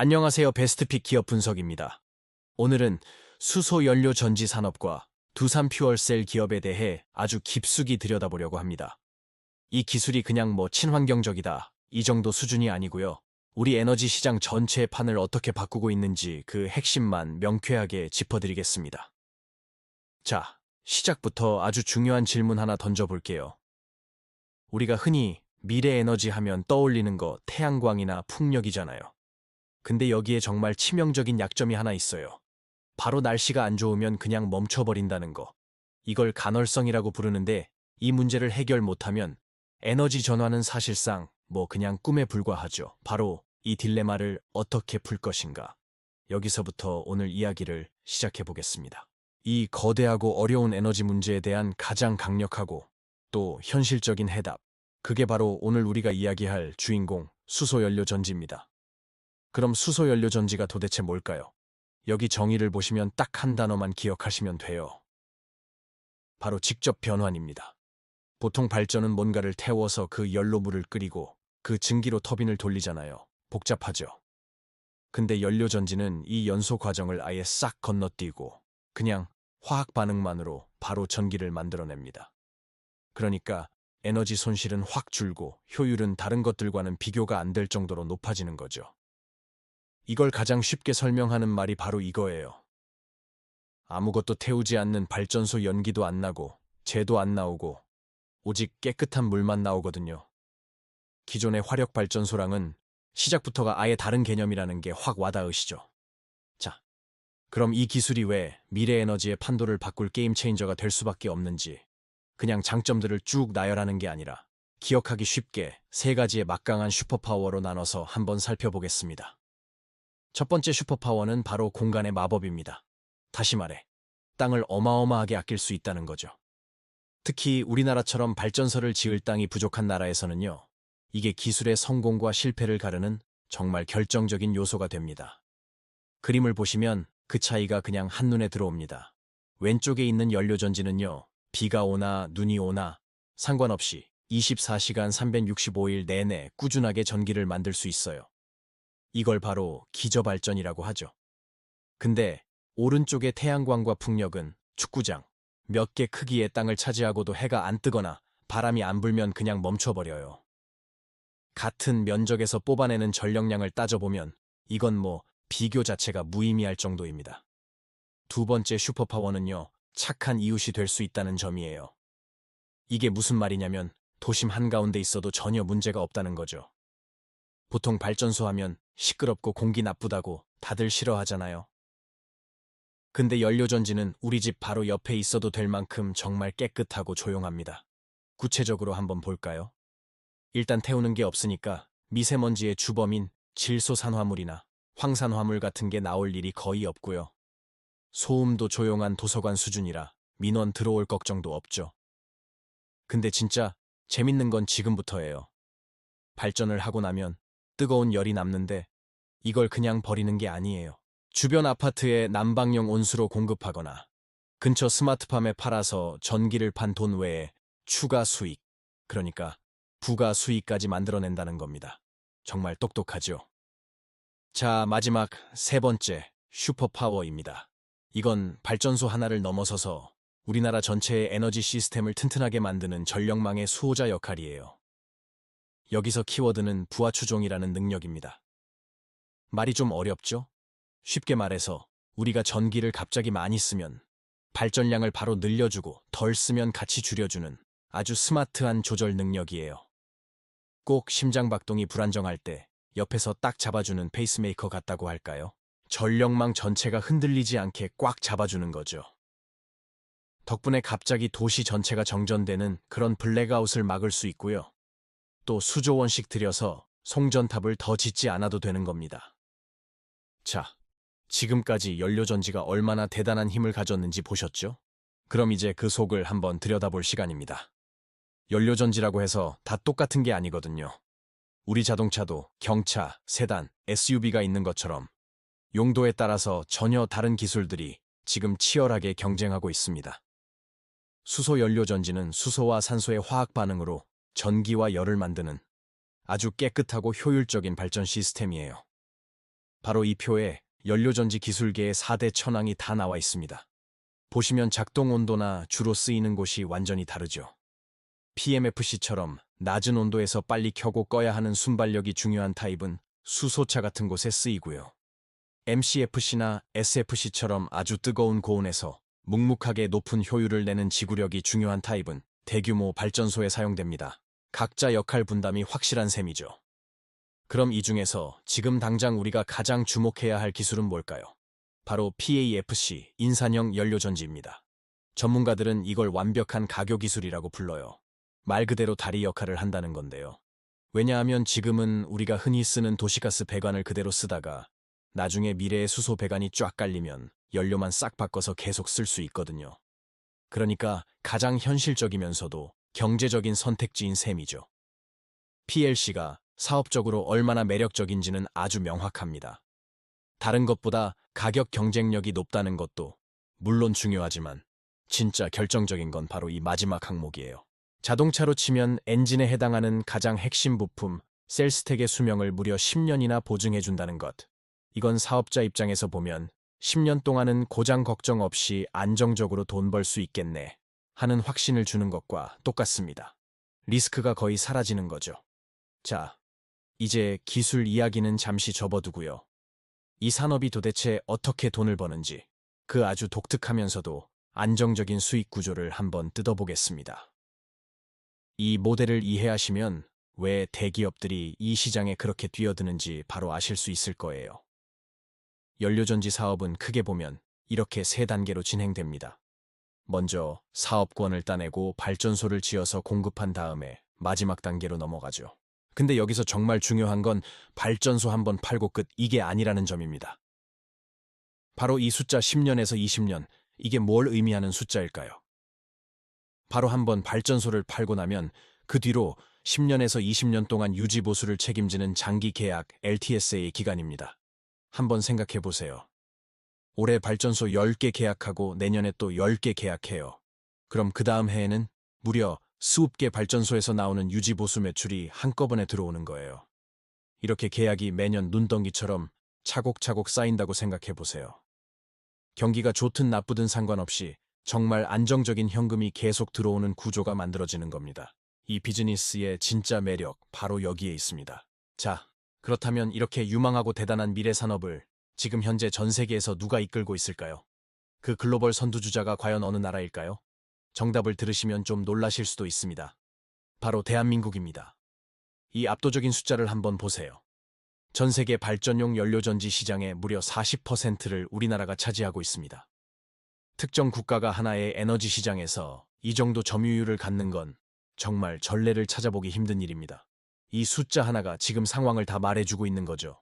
안녕하세요. 베스트픽 기업 분석입니다. 오늘은 수소연료 전지 산업과 두산 퓨얼셀 기업에 대해 아주 깊숙이 들여다보려고 합니다. 이 기술이 그냥 친환경적이다, 이 정도 수준이 아니고요. 우리 에너지 시장 전체의 판을 어떻게 바꾸고 있는지 그 핵심만 명쾌하게 짚어드리겠습니다. 자, 시작부터 아주 중요한 질문 하나 던져볼게요. 우리가 흔히 미래 에너지 하면 떠올리는 거 태양광이나 풍력이잖아요. 근데 여기에 정말 치명적인 약점이 하나 있어요. 바로 날씨가 안 좋으면 그냥 멈춰버린다는 거. 이걸 간헐성이라고 부르는데 이 문제를 해결 못하면 에너지 전환은 사실상 그냥 꿈에 불과하죠. 바로 이 딜레마를 어떻게 풀 것인가. 여기서부터 오늘 이야기를 시작해 보겠습니다. 이 거대하고 어려운 에너지 문제에 대한 가장 강력하고 또 현실적인 해답. 그게 바로 오늘 우리가 이야기할 주인공 수소연료 전지입니다. 그럼 수소연료 전지가 도대체 뭘까요? 여기 정의를 보시면 딱 한 단어만 기억하시면 돼요. 바로 직접 변환입니다. 보통 발전은 뭔가를 태워서 그 연료물을 끓이고 그 증기로 터빈을 돌리잖아요. 복잡하죠. 근데 연료 전지는 이 연소 과정을 아예 싹 건너뛰고 그냥 화학 반응만으로 바로 전기를 만들어냅니다. 그러니까 에너지 손실은 확 줄고 효율은 다른 것들과는 비교가 안 될 정도로 높아지는 거죠. 이걸 가장 쉽게 설명하는 말이 바로 이거예요. 아무것도 태우지 않는 발전소 연기도 안 나고 재도 안 나오고 오직 깨끗한 물만 나오거든요. 기존의 화력 발전소랑은 시작부터가 아예 다른 개념이라는 게 확 와닿으시죠? 자, 그럼 이 기술이 왜 미래 에너지의 판도를 바꿀 게임 체인저가 될 수밖에 없는지 그냥 장점들을 쭉 나열하는 게 아니라 기억하기 쉽게 세 가지의 막강한 슈퍼파워로 나눠서 한번 살펴보겠습니다. 첫 번째 슈퍼파워는 바로 공간의 마법입니다. 다시 말해, 땅을 어마어마하게 아낄 수 있다는 거죠. 특히 우리나라처럼 발전소를 지을 땅이 부족한 나라에서는요, 이게 기술의 성공과 실패를 가르는 정말 결정적인 요소가 됩니다. 그림을 보시면 그 차이가 그냥 한눈에 들어옵니다. 왼쪽에 있는 연료전지는요, 비가 오나 눈이 오나 상관없이 24시간 365일 내내 꾸준하게 전기를 만들 수 있어요. 이걸 바로 기저발전이라고 하죠. 근데 오른쪽의 태양광과 풍력은 축구장, 몇 개 크기의 땅을 차지하고도 해가 안 뜨거나 바람이 안 불면 그냥 멈춰버려요. 같은 면적에서 뽑아내는 전력량을 따져보면 이건 비교 자체가 무의미할 정도입니다. 두 번째 슈퍼파워는요, 착한 이웃이 될 수 있다는 점이에요. 이게 무슨 말이냐면 도심 한가운데 있어도 전혀 문제가 없다는 거죠. 보통 발전소 하면 시끄럽고 공기 나쁘다고 다들 싫어하잖아요. 근데 연료전지는 우리 집 바로 옆에 있어도 될 만큼 정말 깨끗하고 조용합니다. 구체적으로 한번 볼까요? 일단 태우는 게 없으니까 미세먼지의 주범인 질소산화물이나 황산화물 같은 게 나올 일이 거의 없고요. 소음도 조용한 도서관 수준이라 민원 들어올 걱정도 없죠. 근데 진짜 재밌는 건 지금부터예요. 발전을 하고 나면 뜨거운 열이 남는데 이걸 그냥 버리는 게 아니에요. 주변 아파트에 난방용 온수로 공급하거나 근처 스마트팜에 팔아서 전기를 판 돈 외에 추가 수익, 그러니까 부가 수익까지 만들어낸다는 겁니다. 정말 똑똑하죠? 자, 마지막 세 번째 슈퍼파워입니다. 이건 발전소 하나를 넘어서서 우리나라 전체의 에너지 시스템을 튼튼하게 만드는 전력망의 수호자 역할이에요. 여기서 키워드는 부하추종이라는 능력입니다. 말이 좀 어렵죠? 쉽게 말해서 우리가 전기를 갑자기 많이 쓰면 발전량을 바로 늘려주고 덜 쓰면 같이 줄여주는 아주 스마트한 조절 능력이에요. 꼭 심장박동이 불안정할 때 옆에서 딱 잡아주는 페이스메이커 같다고 할까요? 전력망 전체가 흔들리지 않게 꽉 잡아주는 거죠. 덕분에 갑자기 도시 전체가 정전되는 그런 블랙아웃을 막을 수 있고요. 또 수조 원씩 들여서 송전탑을 더 짓지 않아도 되는 겁니다. 자, 지금까지 연료전지가 얼마나 대단한 힘을 가졌는지 보셨죠? 그럼 이제 그 속을 한번 들여다볼 시간입니다. 연료전지라고 해서 다 똑같은 게 아니거든요. 우리 자동차도 경차, 세단, SUV가 있는 것처럼 용도에 따라서 전혀 다른 기술들이 지금 치열하게 경쟁하고 있습니다. 수소 연료전지는 수소와 산소의 화학 반응으로 전기와 열을 만드는 아주 깨끗하고 효율적인 발전 시스템이에요. 바로 이 표에 연료전지 기술계의 4대 천왕이 다 나와 있습니다. 보시면 작동 온도나 주로 쓰이는 곳이 완전히 다르죠. PMFC처럼 낮은 온도에서 빨리 켜고 꺼야 하는 순발력이 중요한 타입은 수소차 같은 곳에 쓰이고요. MCFC나 SFC처럼 아주 뜨거운 고온에서 묵묵하게 높은 효율을 내는 지구력이 중요한 타입은 대규모 발전소에 사용됩니다. 각자 역할 분담이 확실한 셈이죠. 그럼 이 중에서 지금 당장 우리가 가장 주목해야 할 기술은 뭘까요? 바로 PAFC, 인산형 연료전지입니다. 전문가들은 이걸 완벽한 가교 기술이라고 불러요. 말 그대로 다리 역할을 한다는 건데요. 왜냐하면 지금은 우리가 흔히 쓰는 도시가스 배관을 그대로 쓰다가 나중에 미래의 수소 배관이 쫙 깔리면 연료만 싹 바꿔서 계속 쓸 수 있거든요. 그러니까 가장 현실적이면서도 경제적인 선택지인 셈이죠. PLC가 사업적으로 얼마나 매력적인지는 아주 명확합니다. 다른 것보다 가격 경쟁력이 높다는 것도 물론 중요하지만 진짜 결정적인 건 바로 이 마지막 항목이에요. 자동차로 치면 엔진에 해당하는 가장 핵심 부품, 셀스택의 수명을 무려 10년이나 보증해준다는 것. 이건 사업자 입장에서 보면 10년 동안은 고장 걱정 없이 안정적으로 돈 벌 수 있겠네 하는 확신을 주는 것과 똑같습니다. 리스크가 거의 사라지는 거죠. 자, 이제 기술 이야기는 잠시 접어두고요. 이 산업이 도대체 어떻게 돈을 버는지 그 아주 독특하면서도 안정적인 수익 구조를 한번 뜯어보겠습니다. 이 모델을 이해하시면 왜 대기업들이 이 시장에 그렇게 뛰어드는지 바로 아실 수 있을 거예요. 연료전지 사업은 크게 보면 이렇게 세 단계로 진행됩니다. 먼저 사업권을 따내고 발전소를 지어서 공급한 다음에 마지막 단계로 넘어가죠. 근데 여기서 정말 중요한 건 발전소 한번 팔고 끝 이게 아니라는 점입니다. 바로 이 숫자 10년에서 20년, 이게 뭘 의미하는 숫자일까요? 바로 한번 발전소를 팔고 나면 그 뒤로 10년에서 20년 동안 유지 보수를 책임지는 장기 계약 LTSA 기간입니다. 한번 생각해 보세요. 올해 발전소 10개 계약하고 내년에 또 10개 계약해요. 그럼 그 다음 해에는 무려 수십 개 발전소에서 나오는 유지 보수 매출이 한꺼번에 들어오는 거예요. 이렇게 계약이 매년 눈덩이처럼 차곡차곡 쌓인다고 생각해 보세요. 경기가 좋든 나쁘든 상관없이 정말 안정적인 현금이 계속 들어오는 구조가 만들어지는 겁니다. 이 비즈니스의 진짜 매력 바로 여기에 있습니다. 자, 그렇다면 이렇게 유망하고 대단한 미래 산업을 지금 현재 전 세계에서 누가 이끌고 있을까요? 그 글로벌 선두주자가 과연 어느 나라일까요? 정답을 들으시면 좀 놀라실 수도 있습니다. 바로 대한민국입니다. 이 압도적인 숫자를 한번 보세요. 전 세계 발전용 연료전지 시장의 무려 40%를 우리나라가 차지하고 있습니다. 특정 국가가 하나의 에너지 시장에서 이 정도 점유율을 갖는 건 정말 전례를 찾아보기 힘든 일입니다. 이 숫자 하나가 지금 상황을 다 말해주고 있는 거죠.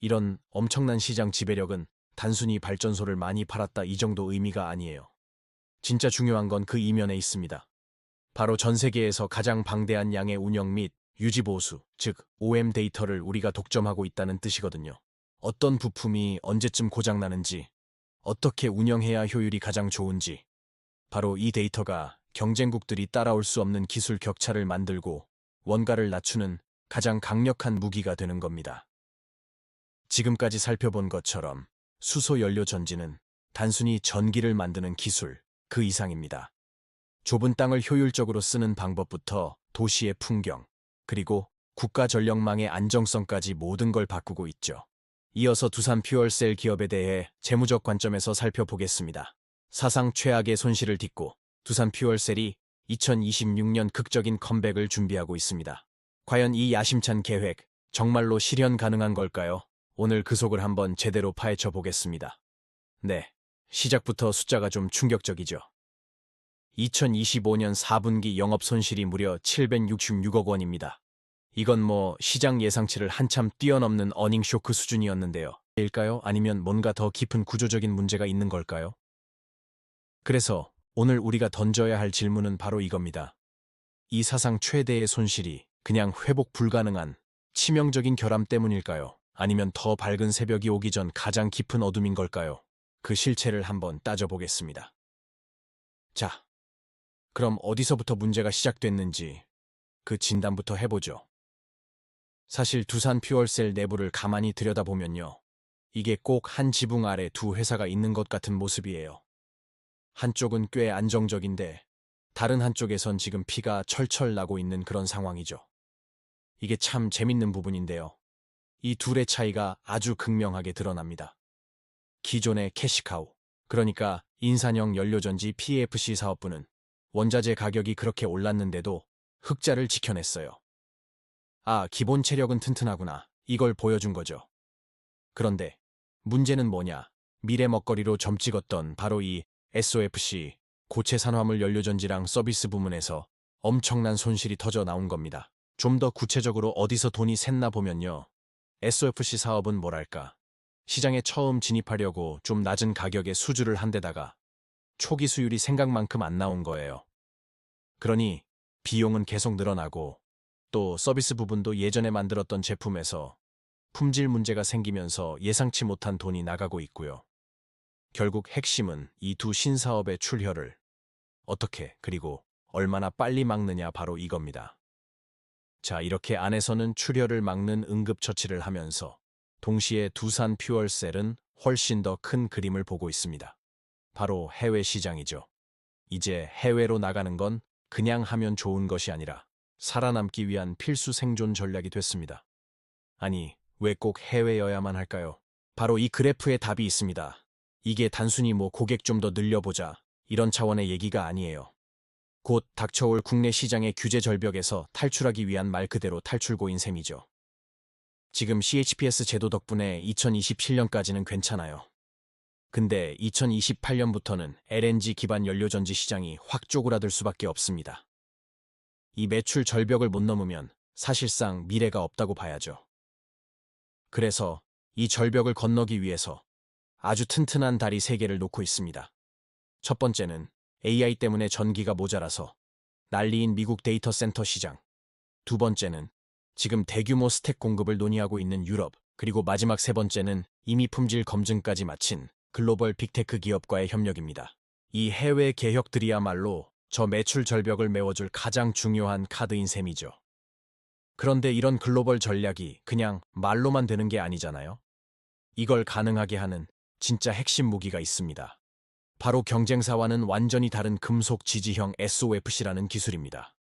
이런 엄청난 시장 지배력은 단순히 발전소를 많이 팔았다 이 정도 의미가 아니에요. 진짜 중요한 건 그 이면에 있습니다. 바로 전 세계에서 가장 방대한 양의 운영 및 유지 보수, 즉 OM 데이터를 우리가 독점하고 있다는 뜻이거든요. 어떤 부품이 언제쯤 고장나는지, 어떻게 운영해야 효율이 가장 좋은지, 바로 이 데이터가 경쟁국들이 따라올 수 없는 기술 격차를 만들고 원가를 낮추는 가장 강력한 무기가 되는 겁니다. 지금까지 살펴본 것처럼 수소 연료 전지는 단순히 전기를 만드는 기술, 그 이상입니다. 좁은 땅을 효율적으로 쓰는 방법부터 도시의 풍경, 그리고 국가 전력망의 안정성까지 모든 걸 바꾸고 있죠. 이어서 두산 퓨얼셀 기업에 대해 재무적 관점에서 살펴보겠습니다. 사상 최악의 손실을 딛고 두산 퓨얼셀이 2026년 극적인 컴백을 준비하고 있습니다. 과연 이 야심찬 계획 정말로 실현 가능한 걸까요? 오늘 그 속을 한번 제대로 파헤쳐 보겠습니다. 네, 시작부터 숫자가 좀 충격적이죠. 2025년 4분기 영업 손실이 무려 766억 원입니다. 이건 뭐 시장 예상치를 한참 뛰어넘는 어닝 쇼크 수준이었는데요. 일까요? 아니면 뭔가 더 깊은 구조적인 문제가 있는 걸까요? 그래서 오늘 우리가 던져야 할 질문은 바로 이겁니다. 이 사상 최대의 손실이 그냥 회복 불가능한 치명적인 결함 때문일까요? 아니면 더 밝은 새벽이 오기 전 가장 깊은 어둠인 걸까요? 그 실체를 한번 따져보겠습니다. 자, 그럼 어디서부터 문제가 시작됐는지 그 진단부터 해보죠. 사실 두산 퓨얼셀 내부를 가만히 들여다보면요. 이게 꼭 한 지붕 아래 두 회사가 있는 것 같은 모습이에요. 한쪽은 꽤 안정적인데 다른 한쪽에선 지금 피가 철철 나고 있는 그런 상황이죠. 이게 참 재밌는 부분인데요. 이 둘의 차이가 아주 극명하게 드러납니다. 기존의 캐시카우, 그러니까 인산형 연료전지 PFC 사업부는 원자재 가격이 그렇게 올랐는데도 흑자를 지켜냈어요. 아, 기본 체력은 튼튼하구나. 이걸 보여준 거죠. 그런데 문제는 뭐냐? 미래 먹거리로 점 찍었던 바로 이 SOFC, 고체 산화물 연료전지랑 서비스 부문에서 엄청난 손실이 터져 나온 겁니다. 좀 더 구체적으로 어디서 돈이 샜나 보면요. SOFC 사업은 뭐랄까? 시장에 처음 진입하려고 좀 낮은 가격에 수주를 한 데다가 초기 수율이 생각만큼 안 나온 거예요. 그러니 비용은 계속 늘어나고 또 서비스 부분도 예전에 만들었던 제품에서 품질 문제가 생기면서 예상치 못한 돈이 나가고 있고요. 결국 핵심은 이 두 신사업의 출혈을 어떻게 그리고 얼마나 빨리 막느냐 바로 이겁니다. 자, 이렇게 안에서는 출혈을 막는 응급처치를 하면서 동시에 두산 퓨얼셀은 훨씬 더 큰 그림을 보고 있습니다. 바로 해외 시장이죠. 이제 해외로 나가는 건 그냥 하면 좋은 것이 아니라 살아남기 위한 필수 생존 전략이 됐습니다. 아니, 왜 꼭 해외여야만 할까요? 바로 이 그래프에 답이 있습니다. 이게 단순히 고객 좀 더 늘려보자 이런 차원의 얘기가 아니에요. 곧 닥쳐올 국내 시장의 규제 절벽에서 탈출하기 위한 말 그대로 탈출고인 셈이죠. 지금 CHPS 제도 덕분에 2027년까지는 괜찮아요. 근데 2028년부터는 LNG 기반 연료전지 시장이 확 쪼그라들 수밖에 없습니다. 이 매출 절벽을 못 넘으면 사실상 미래가 없다고 봐야죠. 그래서 이 절벽을 건너기 위해서 아주 튼튼한 다리 3개를 놓고 있습니다. 첫 번째는 AI 때문에 전기가 모자라서 난리인 미국 데이터 센터 시장. 두 번째는 지금 대규모 스택 공급을 논의하고 있는 유럽. 그리고 마지막 세 번째는 이미 품질 검증까지 마친 글로벌 빅테크 기업과의 협력입니다. 이 해외 개혁들이야말로 저 매출 절벽을 메워줄 가장 중요한 카드인 셈이죠. 그런데 이런 글로벌 전략이 그냥 말로만 되는 게 아니잖아요. 이걸 가능하게 하는 진짜 핵심 무기가 있습니다. 바로 경쟁사와는 완전히 다른 금속 지지형 SOFC라는 기술입니다.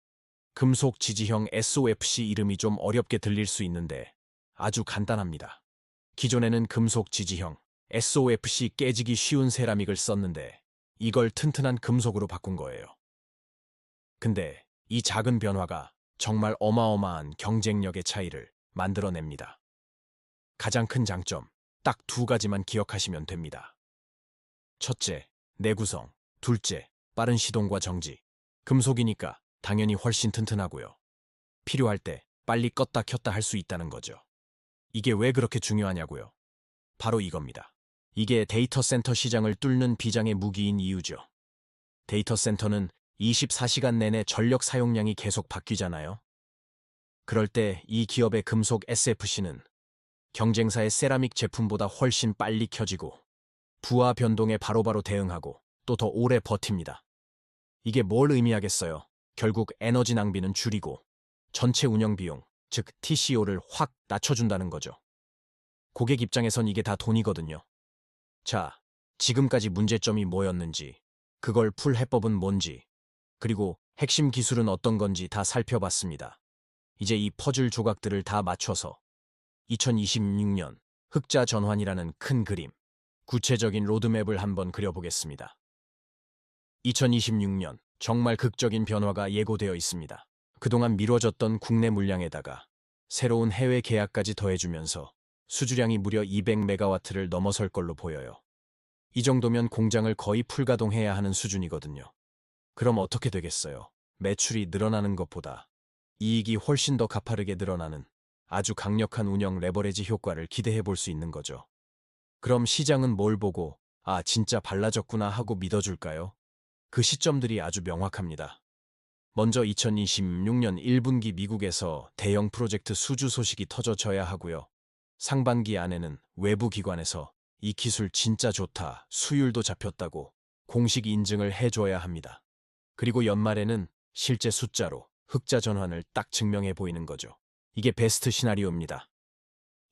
금속 지지형 SOFC 이름이 좀 어렵게 들릴 수 있는데 아주 간단합니다. 기존에는 금속 지지형 SOFC 깨지기 쉬운 세라믹을 썼는데 이걸 튼튼한 금속으로 바꾼 거예요. 근데 이 작은 변화가 정말 어마어마한 경쟁력의 차이를 만들어냅니다. 가장 큰 장점, 딱 2가지만 기억하시면 됩니다. 첫째, 내구성. 둘째, 빠른 시동과 정지. 금속이니까 당연히 훨씬 튼튼하고요. 필요할 때 빨리 껐다 켰다 할 수 있다는 거죠. 이게 왜 그렇게 중요하냐고요? 바로 이겁니다. 이게 데이터 센터 시장을 뚫는 비장의 무기인 이유죠. 데이터 센터는 24시간 내내 전력 사용량이 계속 바뀌잖아요. 그럴 때 이 기업의 금속 SFC는 경쟁사의 세라믹 제품보다 훨씬 빨리 켜지고 부하 변동에 바로바로 대응하고 또 더 오래 버팁니다. 이게 뭘 의미하겠어요? 결국 에너지 낭비는 줄이고 전체 운영 비용, 즉 TCO를 확 낮춰준다는 거죠. 고객 입장에선 이게 다 돈이거든요. 자, 지금까지 문제점이 뭐였는지, 그걸 풀 해법은 뭔지, 그리고 핵심 기술은 어떤 건지 다 살펴봤습니다. 이제 이 퍼즐 조각들을 다 맞춰서 2026년 흑자 전환이라는 큰 그림, 구체적인 로드맵을 한번 그려보겠습니다. 2026년 정말 극적인 변화가 예고되어 있습니다. 그동안 미뤄졌던 국내 물량에다가 새로운 해외 계약까지 더해주면서 수주량이 무려 200메가와트를 넘어설 걸로 보여요. 이 정도면 공장을 거의 풀가동해야 하는 수준이거든요. 그럼 어떻게 되겠어요? 매출이 늘어나는 것보다 이익이 훨씬 더 가파르게 늘어나는 아주 강력한 운영 레버리지 효과를 기대해 볼 수 있는 거죠. 그럼 시장은 뭘 보고 아, 진짜 발라졌구나 하고 믿어줄까요? 그 시점들이 아주 명확합니다. 먼저 2026년 1분기 미국에서 대형 프로젝트 수주 소식이 터져져야 하고요. 상반기 안에는 외부 기관에서 이 기술 진짜 좋다, 수율도 잡혔다고 공식 인증을 해줘야 합니다. 그리고 연말에는 실제 숫자로 흑자 전환을 딱 증명해 보이는 거죠. 이게 베스트 시나리오입니다.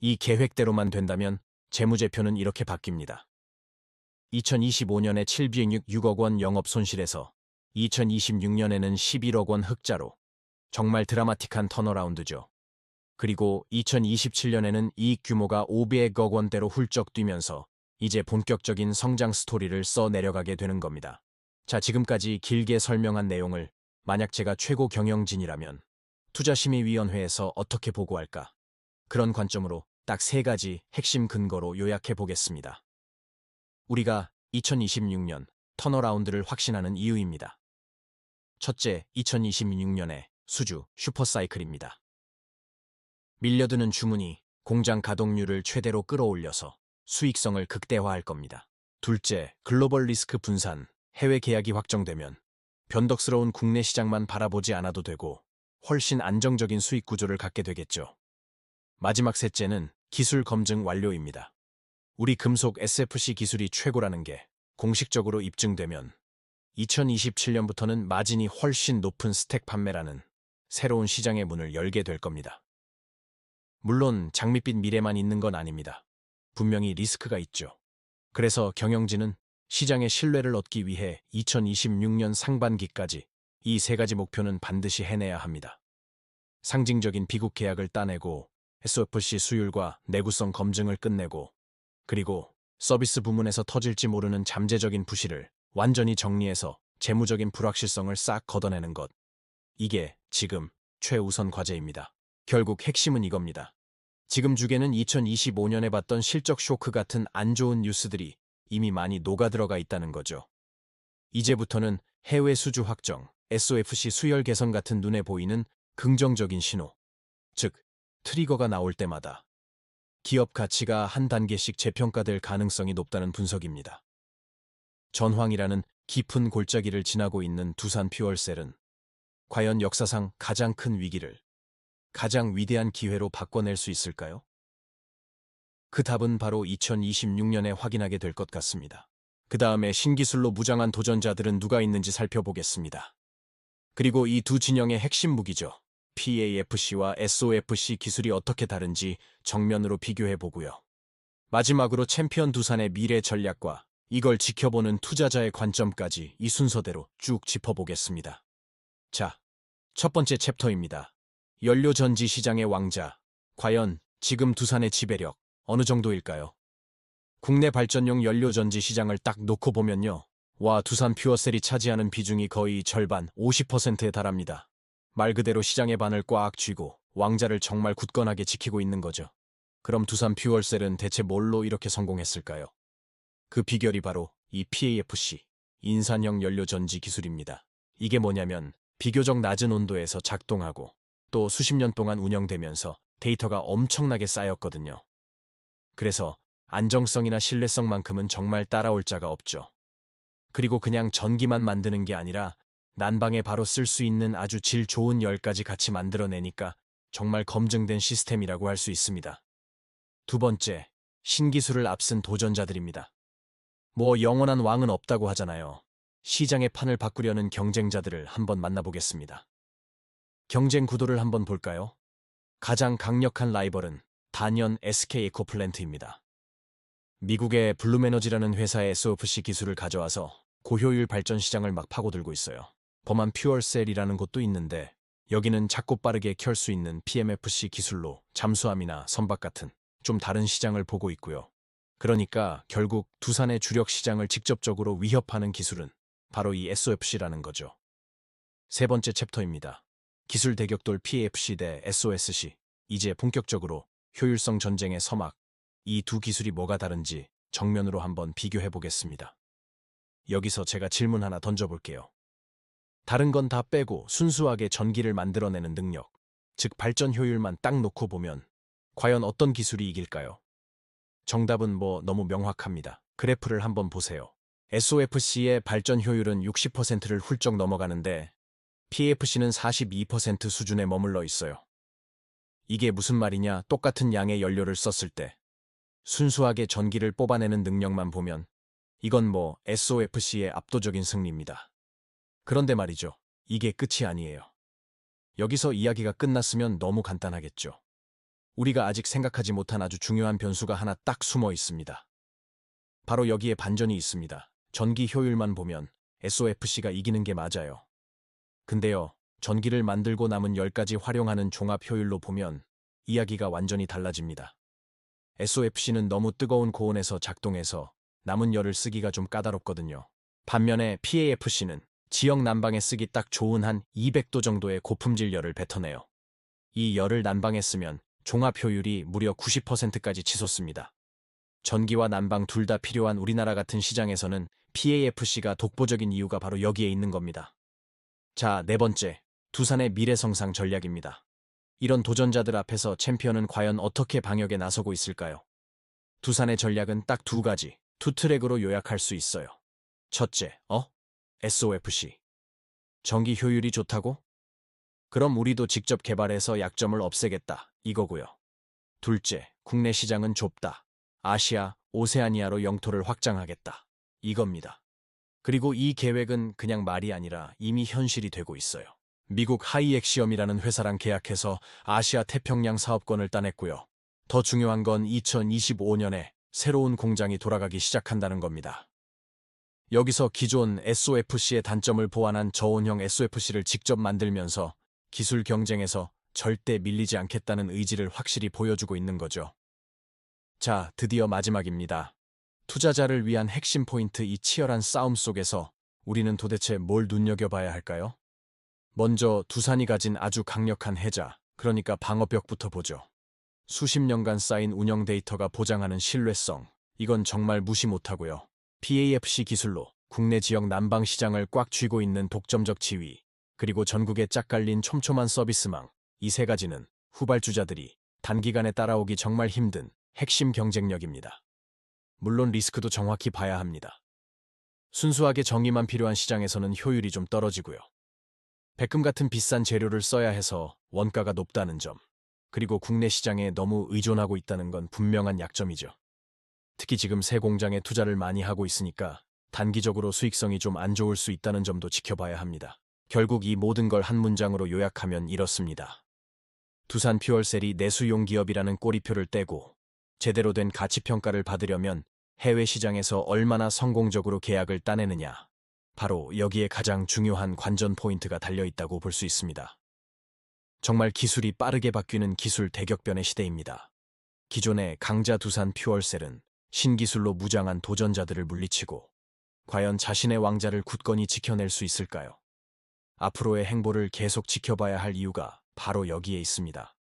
이 계획대로만 된다면 재무제표는 이렇게 바뀝니다. 2025년에 706억 원 영업 손실에서 2026년에는 11억 원 흑자로 정말 드라마틱한 턴어라운드죠. 그리고 2027년에는 이익 규모가 500억 원대로 훌쩍 뛰면서 이제 본격적인 성장 스토리를 써 내려가게 되는 겁니다. 자, 지금까지 길게 설명한 내용을 만약 제가 최고 경영진이라면 투자심의위원회에서 어떻게 보고할까? 그런 관점으로 딱 3가지 핵심 근거로 요약해 보겠습니다. 우리가 2026년 턴어라운드를 확신하는 이유입니다. 첫째, 2026년의 수주 슈퍼사이클입니다. 밀려드는 주문이 공장 가동률을 최대로 끌어올려서 수익성을 극대화할 겁니다. 둘째, 글로벌 리스크 분산, 해외 계약이 확정되면 변덕스러운 국내 시장만 바라보지 않아도 되고 훨씬 안정적인 수익 구조를 갖게 되겠죠. 마지막 셋째는 기술 검증 완료입니다. 우리 금속 SFC 기술이 최고라는 게 공식적으로 입증되면 2027년부터는 마진이 훨씬 높은 스택 판매라는 새로운 시장의 문을 열게 될 겁니다. 물론 장밋빛 미래만 있는 건 아닙니다. 분명히 리스크가 있죠. 그래서 경영진은 시장의 신뢰를 얻기 위해 2026년 상반기까지 이 3가지 목표는 반드시 해내야 합니다. 상징적인 비국 계약을 따내고 SOFC 수율과 내구성 검증을 끝내고 그리고 서비스 부문에서 터질지 모르는 잠재적인 부실을 완전히 정리해서 재무적인 불확실성을 싹 걷어내는 것. 이게 지금 최우선 과제입니다. 결국 핵심은 이겁니다. 지금 주계는 2025년에 봤던 실적 쇼크 같은 안 좋은 뉴스들이 이미 많이 녹아들어가 있다는 거죠. 이제부터는 해외 수주 확정, SOFC 수열 개선 같은 눈에 보이는 긍정적인 신호, 즉 트리거가 나올 때마다 기업 가치가 한 단계씩 재평가될 가능성이 높다는 분석입니다. 전황이라는 깊은 골짜기를 지나고 있는 두산 퓨얼셀은 과연 역사상 가장 큰 위기를 가장 위대한 기회로 바꿔낼 수 있을까요? 그 답은 바로 2026년에 확인하게 될 것 같습니다. 그 다음에 신기술로 무장한 도전자들은 누가 있는지 살펴보겠습니다. 그리고 이 두 진영의 핵심 무기죠. PAFC와 SOFC 기술이 어떻게 다른지 정면으로 비교해보고요. 마지막으로 챔피언 두산의 미래 전략과 이걸 지켜보는 투자자의 관점까지 이 순서대로 쭉 짚어보겠습니다. 자, 첫 번째 챕터입니다. 연료전지 시장의 왕자. 과연 지금 두산의 지배력 어느 정도일까요? 국내 발전용 연료전지 시장을 딱 놓고 보면요. 와, 두산 퓨어셀이 차지하는 비중이 거의 절반, 50%에 달합니다. 말 그대로 시장의 반을 꽉 쥐고 왕자를 정말 굳건하게 지키고 있는 거죠. 그럼 두산 퓨얼셀은 대체 뭘로 이렇게 성공했을까요? 그 비결이 바로 이 PAFC, 인산형 연료전지 기술입니다. 이게 뭐냐면 비교적 낮은 온도에서 작동하고 또 수십 년 동안 운영되면서 데이터가 엄청나게 쌓였거든요. 그래서 안정성이나 신뢰성만큼은 정말 따라올 자가 없죠. 그리고 그냥 전기만 만드는 게 아니라 난방에 바로 쓸 수 있는 아주 질 좋은 열까지 같이 만들어내니까 정말 검증된 시스템이라고 할 수 있습니다. 두 번째, 신기술을 앞선 도전자들입니다. 뭐 영원한 왕은 없다고 하잖아요. 시장의 판을 바꾸려는 경쟁자들을 한번 만나보겠습니다. 경쟁 구도를 한번 볼까요? 가장 강력한 라이벌은 단연 SK 에코플랜트입니다. 미국의 블룸에너지라는 회사의 SOFC 기술을 가져와서 고효율 발전 시장을 막 파고들고 있어요. 범한 퓨얼셀이라는 곳도 있는데 여기는 작고 빠르게 켤 수 있는 PMFC 기술로 잠수함이나 선박 같은 좀 다른 시장을 보고 있고요. 그러니까 결국 두산의 주력 시장을 직접적으로 위협하는 기술은 바로 이 SOFC라는 거죠. 세 번째 챕터입니다. 기술 대격돌 PFC 대 SOSC. 이제 본격적으로 효율성 전쟁의 서막. 이 두 기술이 뭐가 다른지 정면으로 한번 비교해 보겠습니다. 여기서 제가 질문 하나 던져볼게요. 다른 건 다 빼고 순수하게 전기를 만들어내는 능력, 즉 발전 효율만 딱 놓고 보면 과연 어떤 기술이 이길까요? 정답은 뭐 너무 명확합니다. 그래프를 한번 보세요. SOFC의 발전 효율은 60%를 훌쩍 넘어가는데 PFC는 42% 수준에 머물러 있어요. 이게 무슨 말이냐? 똑같은 양의 연료를 썼을 때 순수하게 전기를 뽑아내는 능력만 보면 이건 뭐 SOFC의 압도적인 승리입니다. 그런데 말이죠. 이게 끝이 아니에요. 여기서 이야기가 끝났으면 너무 간단하겠죠. 우리가 아직 생각하지 못한 아주 중요한 변수가 하나 딱 숨어 있습니다. 바로 여기에 반전이 있습니다. 전기 효율만 보면 SOFC가 이기는 게 맞아요. 근데요, 전기를 만들고 남은 열까지 활용하는 종합 효율로 보면 이야기가 완전히 달라집니다. SOFC는 너무 뜨거운 고온에서 작동해서 남은 열을 쓰기가 좀 까다롭거든요. 반면에 PAFC는 지역 난방에 쓰기 딱 좋은 한 200도 정도의 고품질 열을 뱉어내요. 이 열을 난방에 쓰면 종합 효율이 무려 90%까지 치솟습니다. 전기와 난방 둘 다 필요한 우리나라 같은 시장에서는 PAFC가 독보적인 이유가 바로 여기에 있는 겁니다. 자, 네 번째, 두산의 미래성상 전략입니다. 이런 도전자들 앞에서 챔피언은 과연 어떻게 방역에 나서고 있을까요? 두산의 전략은 딱 두 가지, 투 트랙으로 요약할 수 있어요. 첫째, SOFC. 전기 효율이 좋다고? 그럼 우리도 직접 개발해서 약점을 없애겠다, 이거고요. 둘째, 국내 시장은 좁다. 아시아, 오세아니아로 영토를 확장하겠다. 이겁니다. 그리고 이 계획은 그냥 말이 아니라 이미 현실이 되고 있어요. 미국 하이엑시엄이라는 회사랑 계약해서 아시아 태평양 사업권을 따냈고요. 더 중요한 건 2025년에 새로운 공장이 돌아가기 시작한다는 겁니다. 여기서 기존 SOFC의 단점을 보완한 저온형 SOFC를 직접 만들면서 기술 경쟁에서 절대 밀리지 않겠다는 의지를 확실히 보여주고 있는 거죠. 자, 드디어 마지막입니다. 투자자를 위한 핵심 포인트, 이 치열한 싸움 속에서 우리는 도대체 뭘 눈여겨봐야 할까요? 먼저 두산이 가진 아주 강력한 해자, 그러니까 방어벽부터 보죠. 수십 년간 쌓인 운영 데이터가 보장하는 신뢰성, 이건 정말 무시 못하고요. PAFC 기술로 국내 지역 난방 시장을 꽉 쥐고 있는 독점적 지위, 그리고 전국에 짝 깔린 촘촘한 서비스망, 이 세 가지는 후발주자들이 단기간에 따라오기 정말 힘든 핵심 경쟁력입니다. 물론 리스크도 정확히 봐야 합니다. 순수하게 정의만 필요한 시장에서는 효율이 좀 떨어지고요. 백금 같은 비싼 재료를 써야 해서 원가가 높다는 점, 그리고 국내 시장에 너무 의존하고 있다는 건 분명한 약점이죠. 특히 지금 새 공장에 투자를 많이 하고 있으니까 단기적으로 수익성이 좀 안 좋을 수 있다는 점도 지켜봐야 합니다. 결국 이 모든 걸 한 문장으로 요약하면 이렇습니다. 두산 퓨얼셀이 내수용 기업이라는 꼬리표를 떼고 제대로 된 가치평가를 받으려면 해외 시장에서 얼마나 성공적으로 계약을 따내느냐, 바로 여기에 가장 중요한 관전 포인트가 달려있다고 볼 수 있습니다. 정말 기술이 빠르게 바뀌는 기술 대격변의 시대입니다. 기존의 강자 두산 퓨얼셀은 신기술로 무장한 도전자들을 물리치고 과연 자신의 왕자를 굳건히 지켜낼 수 있을까요? 앞으로의 행보를 계속 지켜봐야 할 이유가 바로 여기에 있습니다.